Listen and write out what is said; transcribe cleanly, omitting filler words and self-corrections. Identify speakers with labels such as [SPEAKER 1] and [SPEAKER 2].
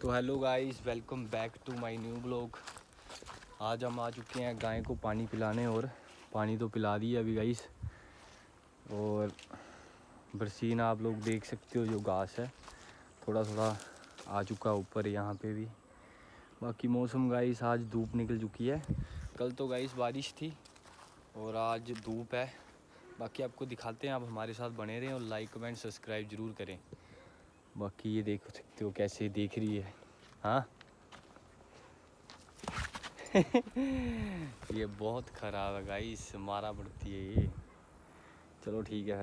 [SPEAKER 1] तो hello guys, welcome back to my new blog. आज हम आ चुके हैं गाय को पानी पिलाने और पानी तो पिला दिया अभी गाइस। और बरसीन आप लोग देख सकते हो, जो घास है थोड़ा थोड़ा आ चुका ऊपर यहाँ पे भी। बाकी मौसम गाइस आज धूप निकल चुकी है। कल तो गाइस बारिश थी और आज धूप है। बाकी आपको दिखाते हैं, आप हमारे साथ बने रहें और लाइक कमेंट सब्सक्राइब ज़रूर करें। बाकी ये देख सकते हो कैसे देख रही है। हाँ ये बहुत ख़राब है गाइस, मारा पड़ती है ये। चलो ठीक है फिर।